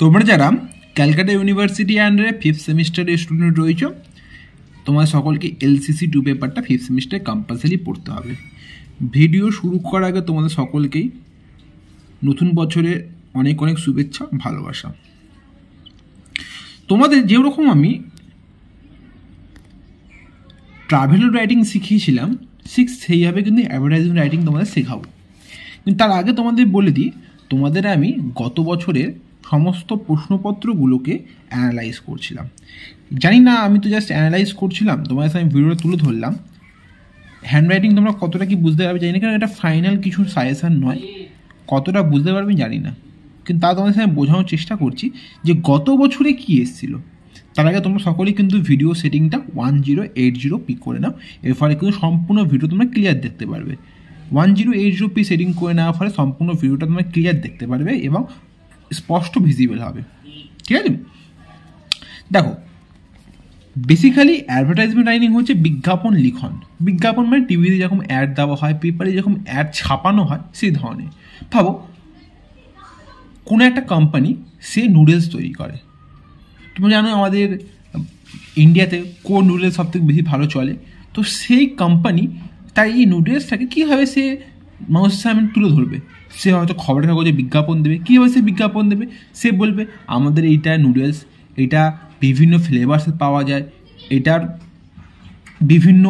তোমরা যারা ক্যালকাটা ইউনিভার্সিটি আন্ডারে 5th সেমিস্টারের স্টুডেন্ট রয়েছে, তোমার সকলকে LCC 2 পেপারটা 5th সেমিস্টারে কম্পালসারি পড়তে হবে। ভিডিও শুরু করার আগে তোমাদের সকলকেই নতুন বছরে অনেক অনেক শুভেচ্ছা, ভালোবাসা। তোমাদের যেরকম আমি ট্রাভেল রাইটিং শিখিয়েছিলাম ঠিক সেইভাবে কিন্তু অ্যাডভার্টাইজমেন্ট রাইটিং তোমাদের শেখাবো। কিন্তু তার আগে তোমাদের বলে দিই, তোমাদের আমি গত বছরের সমস্ত প্রশ্নপত্রগুলোকে অ্যানালাইজ করছিলাম। জানি না, আমি তো জাস্ট অ্যানালাইজ করছিলাম, তোমাদের সাথে আমি ভিডিওটা তুলে ধরলাম। হ্যান্ডরাইটিং তোমরা কতটা কি বুঝতে পারবে জানি না, কারণ এটা ফাইনাল কিছু সাজেশান নয়। কতটা বুঝতে পারবে জানি না, কিন্তু তা তোমাদের সাথে বোঝানোর চেষ্টা করছি যে গত বছরে কী এসেছিলো। তার আগে তোমরা সকলেই কিন্তু ভিডিও সেটিংটা 1080p পিক করে নাও, এর ফলে কিন্তু সম্পূর্ণ ভিডিও তোমরা ক্লিয়ার দেখতে পারবে। 1080p সেটিং করে নেওয়ার ফলে সম্পূর্ণ ভিডিওটা তোমরা ক্লিয়ার দেখতে পারবে এবং স্পষ্ট ভিজিবল হবে। ঠিক আছে, দেখো বেসিক্যালি অ্যাডভার্টাইজমেন্ট রাইটিং হচ্ছে বিজ্ঞাপন লিখন। বিজ্ঞাপন মানে টিভিতে যেরকম অ্যাড দেওয়া হয়, পেপারে যেরকম অ্যাড ছাপানো হয়, সেই ধরনের। ভাবো কোনো একটা কোম্পানি সে নুডলস তৈরি করে। তুমি জানো আমাদের ইন্ডিয়াতে কোন নুডলস সবথেকে বেশি ভালো চলে, তো সেই কোম্পানি তাই এই নুডলসটাকে কীভাবে সে মানুষের সামনে তুলে ধরবে। সে হয়তো খবরের কাগজে বিজ্ঞাপন দেবে। কীভাবে সে বিজ্ঞাপন দেবে? সে বলবে আমাদের এইটা নুডলস, এটা বিভিন্ন ফ্লেভার্সে পাওয়া যায়, এটার বিভিন্ন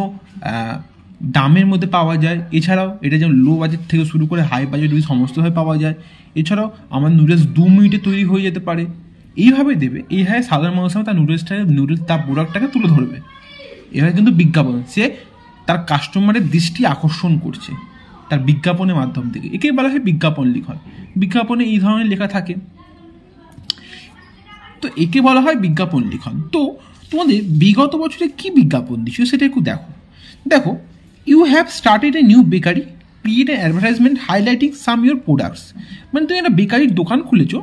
দামের মধ্যে পাওয়া যায়। এছাড়াও এটা যেমন লো বাজেট থেকে শুরু করে হাই বাজেট সমস্তভাবে পাওয়া যায়। এছাড়াও আমার নুডলস 2 মিনিটে তৈরি হয়ে যেতে পারে। এইভাবে দেবে, এইভাবে সাধারণ মানুষের সামনে তার তার প্রোডাক্টটাকে তুলে ধরবে। এভাবে কিন্তু বিজ্ঞাপন, সে তার কাস্টমারের দৃষ্টি আকর্ষণ করছে তার বিজ্ঞাপনের মাধ্যম থেকে। একেই বলা হয় বিজ্ঞাপন লিখন। বিজ্ঞাপনে এই ধরনের লেখা থাকে, তো একে বলা হয় বিজ্ঞাপন লিখন। তো তোমাদের বিগত বছরে কি বিজ্ঞাপন দিচ্ছ সেটা একটু দেখো you have started a new bakery, create a advertisement highlighting some your products. মানে তুমি একটা বেকারির দোকান খুলেছো,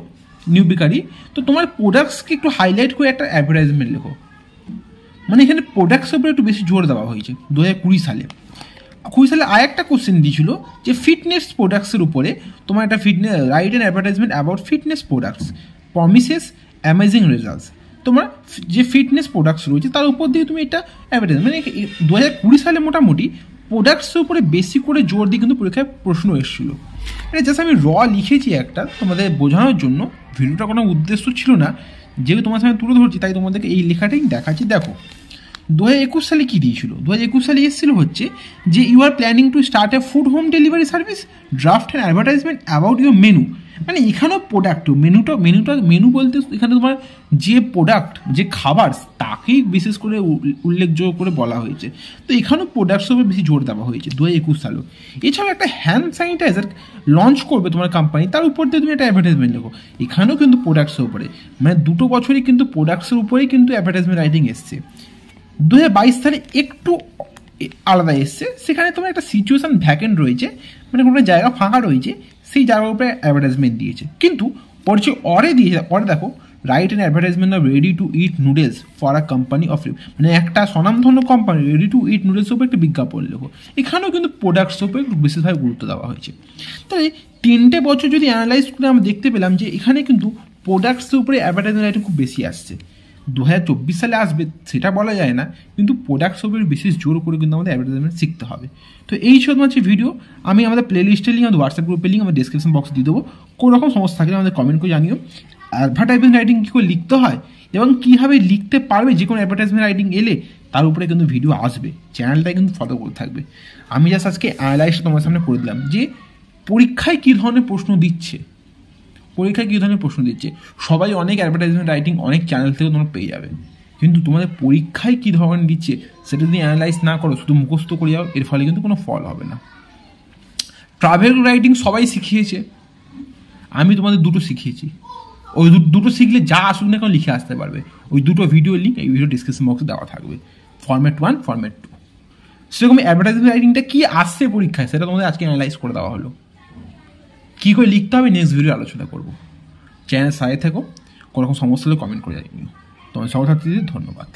নিউ বেকারি, তো তোমার প্রোডাক্টসকে একটু হাইলাইট করে একটা অ্যাডভার্টাইজমেন্ট লেখো। মানে এখানে প্রোডাক্টসের উপরে একটু বেশি জোর দেওয়া হয়েছে। 2020 সালে আর একটা কোশ্চেন দিয়েছিল যে ফিটনেস প্রোডাক্টসের উপরে তোমার একটা write an advertisement about fitness products promises amazing results. তোমার যে ফিটনেস প্রোডাক্টস রয়েছে তার উপর দিয়ে তুমি এটা অ্যাডভার্টাইজমেন্ট, মানে 2020 সালে মোটামুটি প্রোডাক্টসের উপরে বেশি করে জোর দিয়ে কিন্তু পরীক্ষায় প্রশ্ন এসেছিলো। এটা জাস্ট আমি লিখেছি একটা তোমাদের বোঝানোর জন্য, ভিডিওটা কোনো উদ্দেশ্য ছিল না। যেহেতু তোমার সামনে তুলে ধরছি তাই তোমাদেরকে এই লেখাটাই দেখাচ্ছি। দেখো 2021 সালে কী দিয়েছিল, 2021 সালে এসেছিল হচ্ছে যে you are planning to start a food home delivery service, draft and advertisement about your menu. মানে এখানেও প্রোডাক্ট, মেনু বলতে এখানে তোমার যে প্রোডাক্ট, যে খাবার, তাকেই বিশেষ করে উল্লেখযোগ্য করে বলা হয়েছে। তো এখানেও প্রোডাক্টসের উপরে বেশি জোর দেওয়া হয়েছে 2021 সালেও। এছাড়াও একটা হ্যান্ড স্যানিটাইজার লঞ্চ করবে তোমার কোম্পানি, তার উপর দিয়ে তুমি একটা অ্যাডভার্টাইজমেন্ট লেখো। এখানেও কিন্তু প্রোডাক্টসের উপরে, মানে দুটো বছরই কিন্তু প্রোডাক্টসের উপরেই কিন্তু অ্যাডভার্টাইজমেন্ট রাইটিং এসছে। 2022 সালে একটু আলাদা এসছে, সেখানে তোমার একটা সিচুয়েশান ভ্যাকেন্ট রয়েছে, মানে কোনো জায়গা ফাঁকা রয়েছে, সেই জায়গার উপরে অ্যাডভার্টাইজমেন্ট দিয়েছে। কিন্তু পরে দেখো write an advertisement of ready to it noodles for a company of, মানে একটা স্বনামধন্য কোম্পানি রেডি টু ইট নুডলসের উপরে একটা বিজ্ঞাপন লেখো। এখানেও কিন্তু প্রোডাক্টসের উপরে বিশেষভাবে গুরুত্ব দেওয়া হয়েছে। তাই 3টে বছর যদি অ্যানালাইজ করে আমরা দেখতে পেলাম যে এখানে কিন্তু প্রোডাক্টসের উপরে অ্যাডভার্টাইজমেন্ট রাইটিং খুব বেশি আসছে। 2024 সালে আসবে সেটা বলা যায় না, কিন্তু প্রোডাক্টসের উপরে বিশেষ জোর করে কিন্তু আমাদের অ্যাডভার্টাইজমেন্ট শিখতে হবে। তো এই সব হচ্ছে ভিডিও, আমি আমাদের প্লে লিস্টের লিঙ্ক, আমাদের হোয়াটসঅ্যাপ গ্রুপের লিঙ্ক আমাদের ডিসক্রিপশন বক্সে দিয়ে দেবো। কোনো রকম সমস্যা থাকলে আমাদের কমেন্ট করে জানিও। অ্যাডভার্টাইজমেন্ট রাইটিং কী করে লিখতে হয় এবং কীভাবে লিখতে পারবে যে কোনো অ্যাডভার্টাইজমেন্ট রাইটিং এলে, তার উপরে কিন্তু ভিডিও আসবে। চ্যানেলটাই কিন্তু ফলো করে থাকবে। আমি জাস্ট আজকে অ্যানালাইজটা তোমার সামনে করে দিলাম যে পরীক্ষায় কী ধরনের প্রশ্ন দিচ্ছে, সবাই অনেক অ্যাডভার্টাইজমেন্ট রাইটিং অনেক চ্যানেল থেকে তোমরা পেয়ে যাবে, কিন্তু তোমাদের পরীক্ষায় কী ধরনের দিচ্ছে সেটা যদি অ্যানালাইজ না করো, শুধু মুখস্থ করে যাও, এর ফলে কিন্তু কোনো ফল হবে না। ট্রাভেল রাইটিং সবাই শিখিয়েছে, আমি তোমাদের দুটো শিখিয়েছি। ওই দুটো শিখলে যা আসুক না কেন লিখে আসতে পারবে। ওই দুটো ভিডিও লিঙ্ক এই ভিডিও ডিসক্রিপশন বক্সে দেওয়া থাকবে, ফরম্যাট 1, ফরম্যাট 2। সেরকম অ্যাডভার্টাইজমেন্ট রাইটিংটা কী আসছে পরীক্ষায় সেটা তোমাদের আজকে অ্যানালাইজ করে দেওয়া হলো। কী করে লিখতে হবে নেক্সট ভিডিও আলোচনা করবো। চ্যানেল সাথে থেকো, কোনো রকম সমস্যা হলে কমেন্ট করে জানিও। তোমার সহযাত্রীদের ধন্যবাদ।